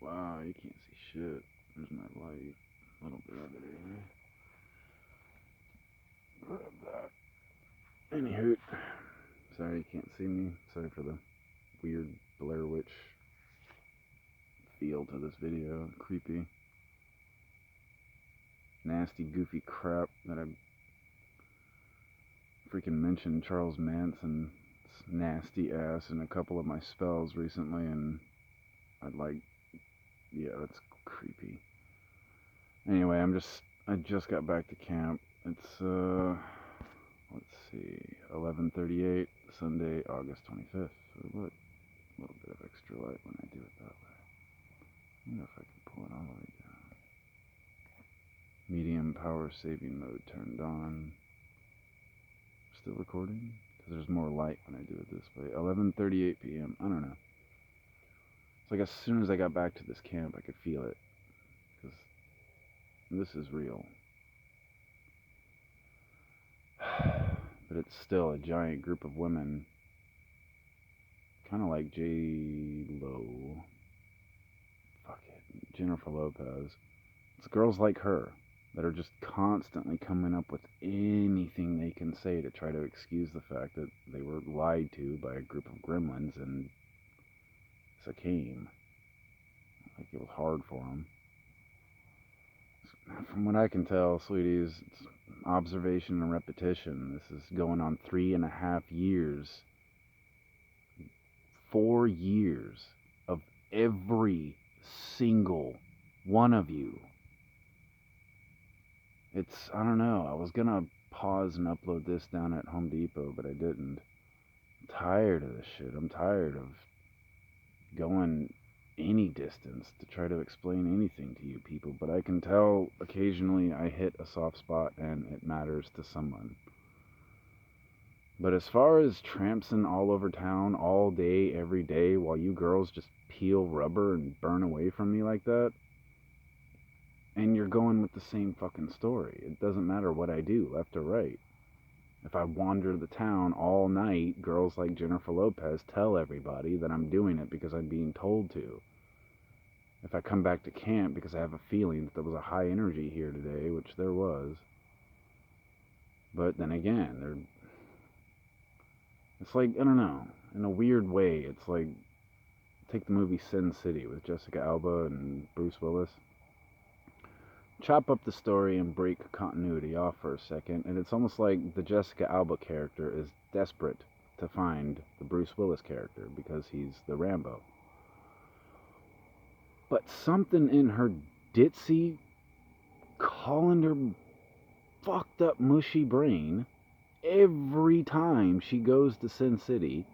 Wow, you can't see shit. There's my light. A little bit of it anyway. Grab that. Anywho, sorry you can't see me. Sorry for the weird Blair Witch feel to this video. Creepy, nasty, goofy crap that I freaking mentioned Charles Manson's nasty ass in a couple of my spells recently, and I'd like, yeah, that's creepy. Anyway, I just got back to camp. It's let's see, 11:38, Sunday, August 25th. So what? A little bit of extra light when I do it that way. I wonder if I can pull it all the way down. Medium power saving mode turned on. Still recording? Because there's more light when I do it this way. 11:38 p.m. I don't know. It's like as soon as I got back to this camp, I could feel it. Because this is real. But it's still a giant group of women. Kind of like J-Lo. Fuck it. Jennifer Lopez. It's girls like her that are just constantly coming up with anything they can say to try to excuse the fact that they were lied to by a group of gremlins and succumbed. Like it was hard for them. From what I can tell, sweeties, it's observation and repetition. This is going on 3.5 years. 4 years of every single one of you. I don't know. I was gonna pause and upload this down at Home Depot, but I didn't. I'm tired of this shit. I'm tired of going any distance to try to explain anything to you people, but I can tell occasionally I hit a soft spot and it matters to someone. But as far as trampsing all over town all day, every day, while you girls just peel rubber and burn away from me like that, and you're going with the same fucking story. It doesn't matter what I do, left or right. If I wander the town all night, girls like Jennifer Lopez tell everybody that I'm doing it because I'm being told to. If I come back to camp because I have a feeling that there was a high energy here today, which there was. But then again, it's like, I don't know, in a weird way, it's like, take the movie Sin City with Jessica Alba and Bruce Willis. Chop up the story and break continuity off for a second, and it's almost like the Jessica Alba character is desperate to find the Bruce Willis character because he's the Rambo. But something in her ditzy, colander, fucked up, mushy brain, every time she goes to Sin City,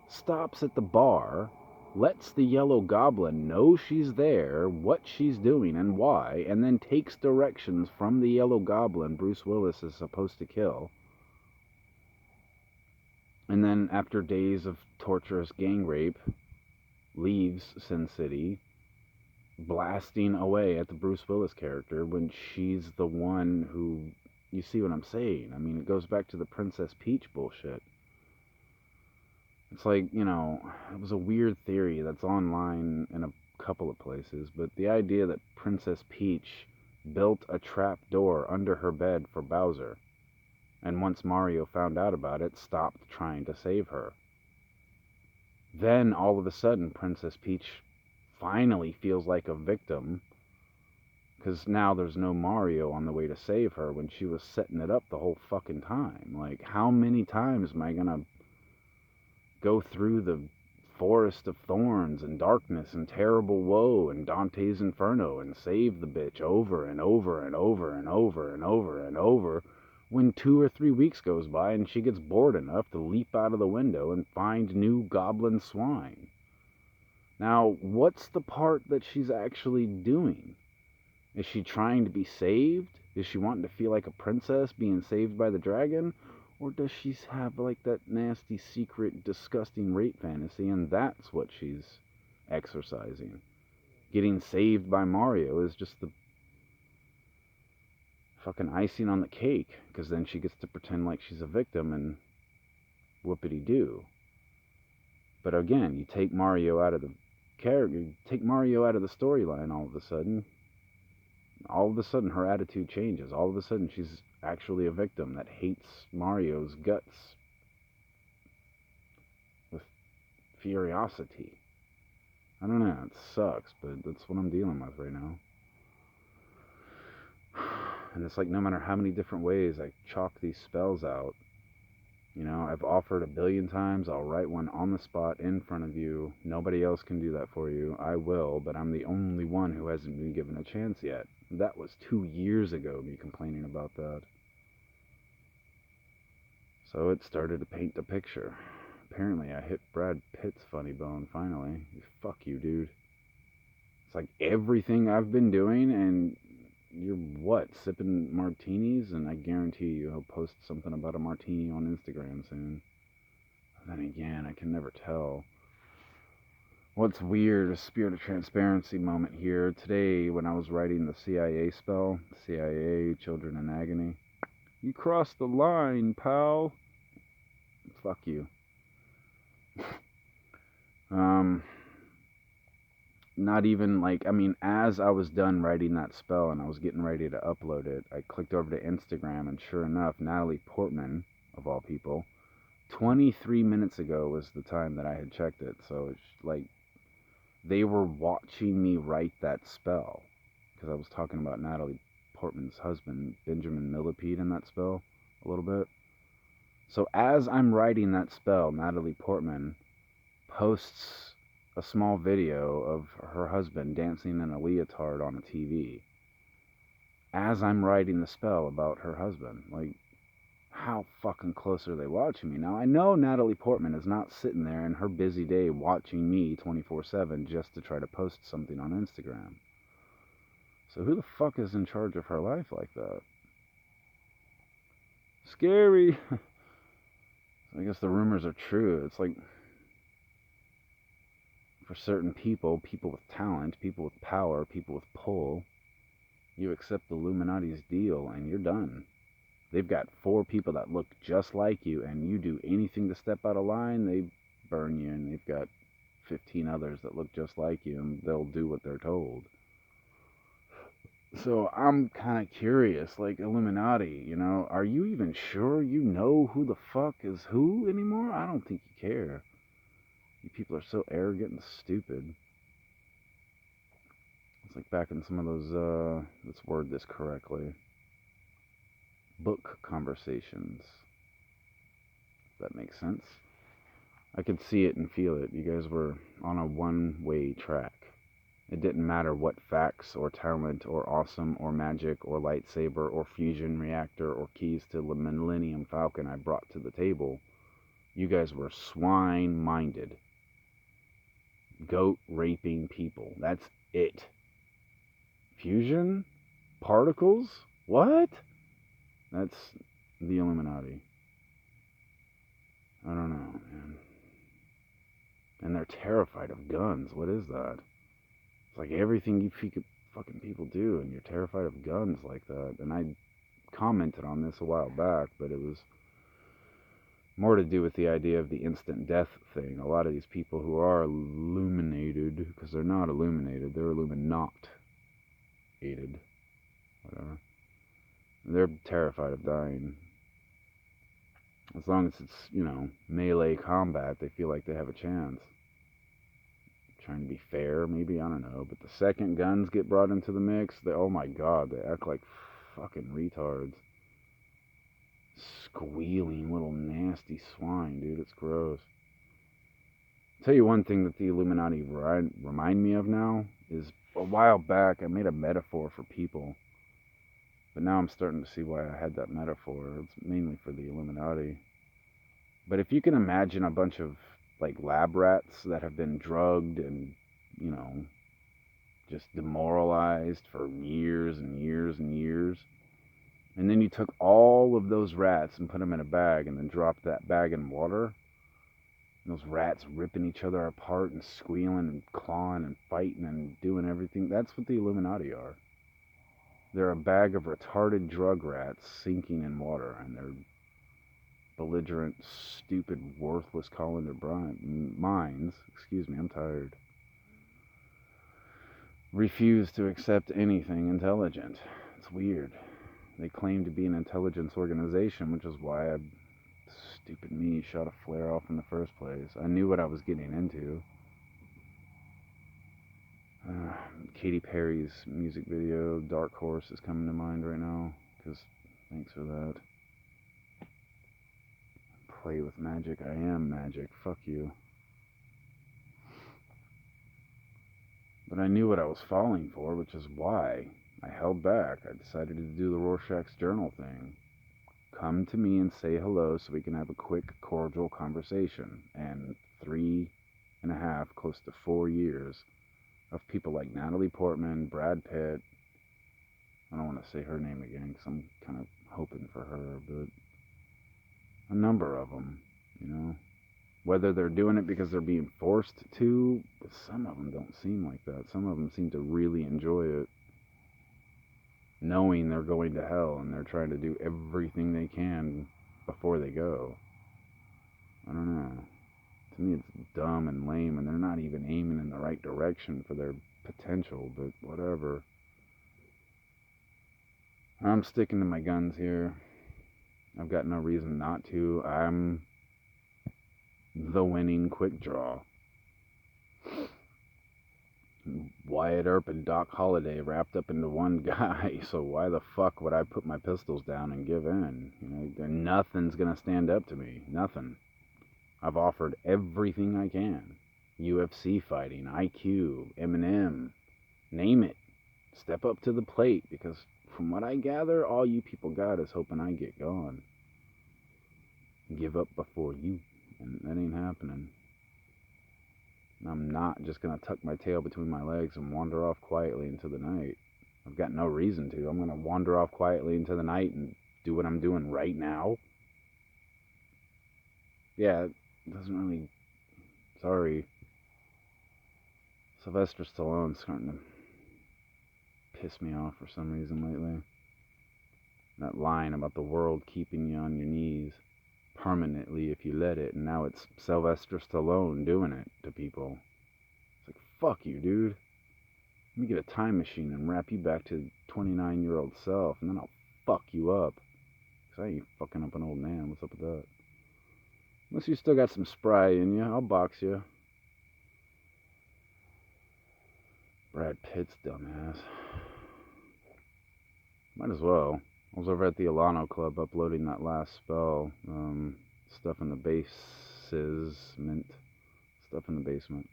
stops at the bar, lets the Yellow Goblin know she's there, what she's doing, and why, and then takes directions from the Yellow Goblin Bruce Willis is supposed to kill. And then, after days of torturous gang rape, leaves Sin City, blasting away at the Bruce Willis character when she's the one who... You see what I'm saying? I mean, it goes back to the Princess Peach bullshit. It's like, it was a weird theory that's online in a couple of places, but the idea that Princess Peach built a trap door under her bed for Bowser, and once Mario found out about it, stopped trying to save her. Then, all of a sudden, Princess Peach finally feels like a victim, because now there's no Mario on the way to save her when she was setting it up the whole fucking time. Like, how many times am I gonna go through the forest of thorns and darkness and terrible woe and Dante's Inferno and save the bitch over and over and over and over and over and over when 2 or 3 weeks goes by and she gets bored enough to leap out of the window and find new goblin swine? Now, what's the part that she's actually doing? Is she trying to be saved? Is she wanting to feel like a princess being saved by the dragon? Or does she have like that nasty, secret, disgusting rape fantasy, and that's what she's exercising? Getting saved by Mario is just the fucking icing on the cake, because then she gets to pretend like she's a victim and whoopity-doo. But again, you take Mario out of the character, take Mario out of the storyline all of a sudden her attitude changes. All of a sudden she's actually a victim that hates Mario's guts with furiosity. I don't know, it sucks, but that's what I'm dealing with right now. And it's like no matter how many different ways I chalk these spells out, you know, I've offered a billion times, I'll write one on the spot in front of you. Nobody else can do that for you. I will, but I'm the only one who hasn't been given a chance yet. That was 2 years ago, me complaining about that. So it started to paint the picture. Apparently, I hit Brad Pitt's funny bone finally. Fuck you, dude. It's like everything I've been doing, and you're what? Sipping martinis? And I guarantee you he'll post something about a martini on Instagram soon. Then again, I can never tell. What's weird, a spirit of transparency moment here. Today, when I was writing the CIA spell, CIA, Children in Agony, you crossed the line, pal. Fuck you. Not even like, I mean, as I was done writing that spell and I was getting ready to upload it, I clicked over to Instagram, and sure enough, Natalie Portman, of all people, 23 minutes ago was the time that I had checked it. So it's like they were watching me write that spell, because I was talking about Natalie Portman's husband, Benjamin Millipede, in that spell a little bit. So as I'm writing that spell, Natalie Portman posts a small video of her husband dancing in a leotard on a TV. As I'm writing the spell about her husband. Like, how fucking close are they watching me? Now, I know Natalie Portman is not sitting there in her busy day watching me 24/7 just to try to post something on Instagram. So who the fuck is in charge of her life like that? Scary. I guess the rumors are true. It's like, for certain people, people with talent, people with power, people with pull, you accept the Illuminati's deal and you're done. They've got 4 people that look just like you, and you do anything to step out of line, they burn you, and they've got 15 others that look just like you, and they'll do what they're told. So I'm kind of curious, like, Illuminati, you know, are you even sure you know who the fuck is who anymore? I don't think you care. You people are so arrogant and stupid. It's like back in some of those, let's word this correctly, book conversations. If that makes sense. I could see it and feel it. You guys were on a one-way track. It didn't matter what facts or talent or awesome or magic or lightsaber or fusion reactor or keys to the Millennium Falcon I brought to the table. You guys were swine-minded, goat-raping people. That's it. Fusion? Particles? What? That's the Illuminati. I don't know, man. And they're terrified of guns. What is that? It's like everything you fucking people do, and you're terrified of guns like that. And I commented on this a while back, but it was more to do with the idea of the instant death thing. A lot of these people who are illuminated, because they're not illuminated, they're illuminated, whatever. They're terrified of dying. As long as it's, you know, melee combat, they feel like they have a chance. Trying to be fair, maybe, I don't know. But the second guns get brought into the mix, oh my god, they act like fucking retards. Squealing little nasty swine, dude. It's gross. I'll tell you one thing that the Illuminati remind me of now is a while back I made a metaphor for people. But now I'm starting to see why I had that metaphor. It's mainly for the Illuminati. But if you can imagine a bunch of like lab rats that have been drugged and, you know, just demoralized for years and years and years, and then you took all of those rats and put them in a bag and then dropped that bag in water, and those rats ripping each other apart and squealing and clawing and fighting and doing everything, that's what the Illuminati are. They're a bag of retarded drug rats sinking in water, and they're belligerent, stupid, worthless Colander minds. Excuse me, I'm tired. refuse to accept anything intelligent. It's weird. They claim to be an intelligence organization, which is why stupid me shot a flare off in the first place. I knew what I was getting into. Katy Perry's music video, Dark Horse, is coming to mind right now, because thanks for that. Play with magic, I am magic, fuck you. But I knew what I was falling for, which is why I held back. I decided to do the Rorschach's Journal thing. Come to me and say hello so we can have a quick, cordial conversation. And 3.5, close to 4 years of people like Natalie Portman, Brad Pitt. I don't want to say her name again because I'm kind of hoping for her, but a number of them, you know. Whether they're doing it because they're being forced to, but some of them don't seem like that. Some of them seem to really enjoy it, knowing they're going to hell and they're trying to do everything they can before they go. I don't know. To me, it's dumb and lame, and they're not even aiming in the right direction for their potential, but whatever. I'm sticking to my guns here. I've got no reason not to. I'm the winning quick draw. Wyatt Earp and Doc Holliday wrapped up into one guy, so why the fuck would I put my pistols down and give in? You know, nothing's gonna stand up to me. Nothing. I've offered everything I can. UFC fighting, IQ, Eminem, name it. Step up to the plate, because from what I gather, all you people got is hoping I get gone. Give up before you, and that ain't happening. I'm not just going to tuck my tail between my legs and wander off quietly into the night. I've got no reason to. I'm going to wander off quietly into the night and do what I'm doing right now. Yeah, it doesn't really... Sorry. Sylvester Stallone's starting to piss me off for some reason lately. That line about the world keeping you on your knees permanently if you let it, and now it's Sylvester Stallone doing it to people. It's like, fuck you, dude. Let me get a time machine and wrap you back to 29-year-old self, and then I'll fuck you up. Because I ain't fucking up an old man. What's up with that? Unless you still got some spry in you, I'll box you. Brad Pitt's dumbass. Might as well. I was over at the Alano Club uploading that last spell. Stuff in the basement.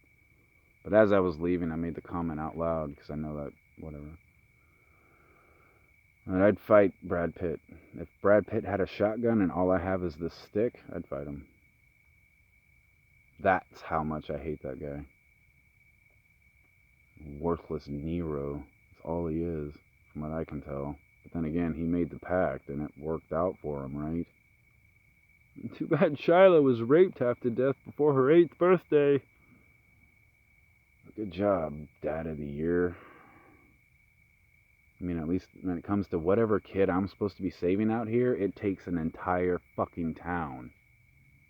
But as I was leaving, I made the comment out loud because I know that, whatever. And I'd fight Brad Pitt. If Brad Pitt had a shotgun and all I have is this stick, I'd fight him. That's how much I hate that guy. Worthless Nero. That's all he is, from what I can tell. But then again, he made the pact, and it worked out for him, right? Too bad Shyla was raped half to death before her 8th birthday. Good job, Dad of the Year. I mean, at least when it comes to whatever kid I'm supposed to be saving out here, it takes an entire fucking town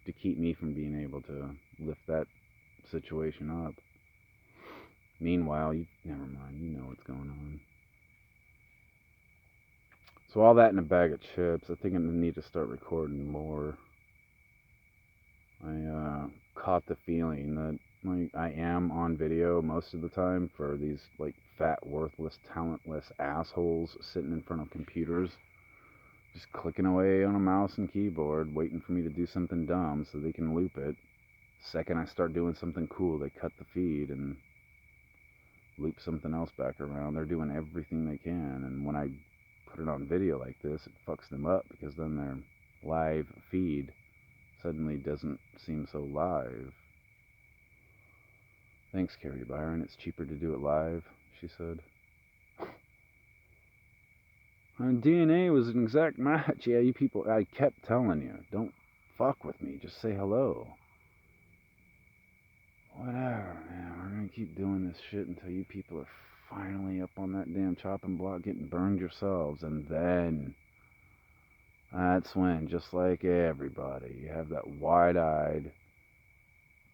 to keep me from being able to lift that situation up. Meanwhile, never mind, you know what's going on. So all that in a bag of chips. I think I need to start recording more. I caught the feeling that I am on video most of the time for these fat, worthless, talentless assholes sitting in front of computers, just clicking away on a mouse and keyboard, waiting for me to do something dumb so they can loop it. Second I start doing something cool, they cut the feed and loop something else back around. They're doing everything they can, and when I put it on video like this, it fucks them up, because then their live feed suddenly doesn't seem so live. Thanks, Carrie Byron. It's cheaper to do it live, she said. DNA was an exact match. Yeah, you people, I kept telling you, don't fuck with me. Just say hello. Whatever, man. We're gonna keep doing this shit until you people are finally up on that damn chopping block getting burned yourselves. And then that's when, just like everybody, you have that wide-eyed,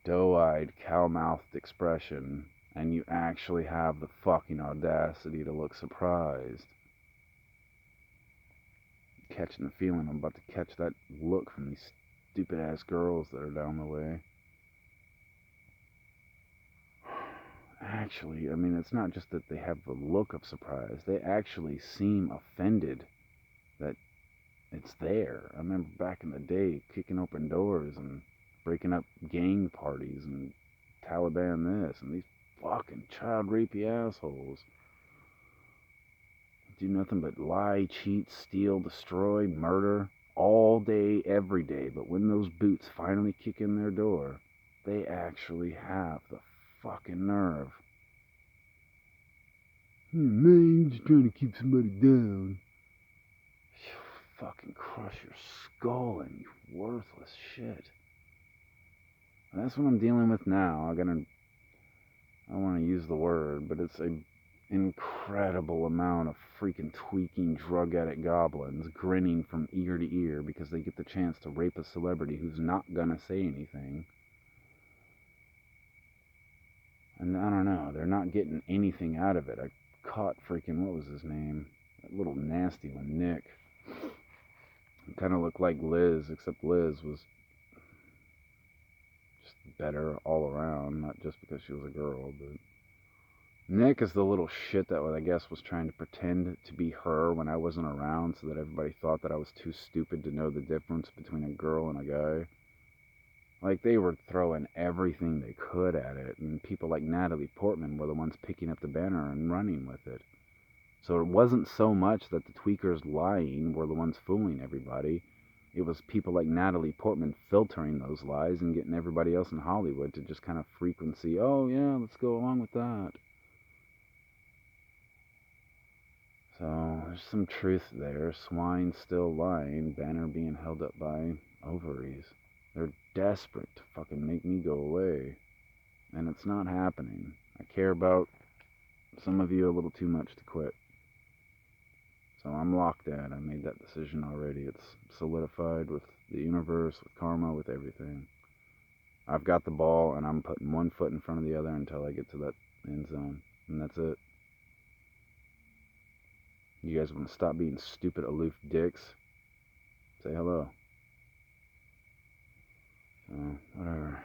doe-eyed, cow-mouthed expression and you actually have the fucking audacity to look surprised. Catching the feeling I'm about to catch that look from these stupid ass girls that are down the way. Actually, I mean, it's not just that they have the look of surprise, they actually seem offended that it's there. I remember back in the day kicking open doors and breaking up gang parties and Taliban this, and these fucking child rapey assholes do nothing but lie, cheat, steal, destroy, murder all day, every day. But when those boots finally kick in their door, they actually have the fucking nerve. Man, you're just trying to keep somebody down. Fucking crush your skull and you worthless shit. And that's what I'm dealing with now. I don't want to use the word, but it's a incredible amount of freaking tweaking drug addict goblins grinning from ear to ear because they get the chance to rape a celebrity who's not gonna say anything. And I don't know, they're not getting anything out of it. I caught freaking, what was his name? That little nasty one, Nick. He kind of looked like Liz, except Liz was just better all around, not just because she was a girl, but Nick is the little shit that I guess was trying to pretend to be her when I wasn't around so that everybody thought that I was too stupid to know the difference between a girl and a guy. Like, they were throwing everything they could at it, and people like Natalie Portman were the ones picking up the banner and running with it. So it wasn't so much that the tweakers lying were the ones fooling everybody. It was people like Natalie Portman filtering those lies and getting everybody else in Hollywood to just kind of frequency, oh yeah, let's go along with that. So there's some truth there. Swine still lying, banner being held up by ovaries. They're desperate to fucking make me go away. And it's not happening. I care about some of you a little too much to quit. So I'm locked in. I made that decision already. It's solidified with the universe, with karma, with everything. I've got the ball, and I'm putting one foot in front of the other until I get to that end zone. And that's it. You guys want to stop being stupid, aloof dicks? Say hello. So, whatever.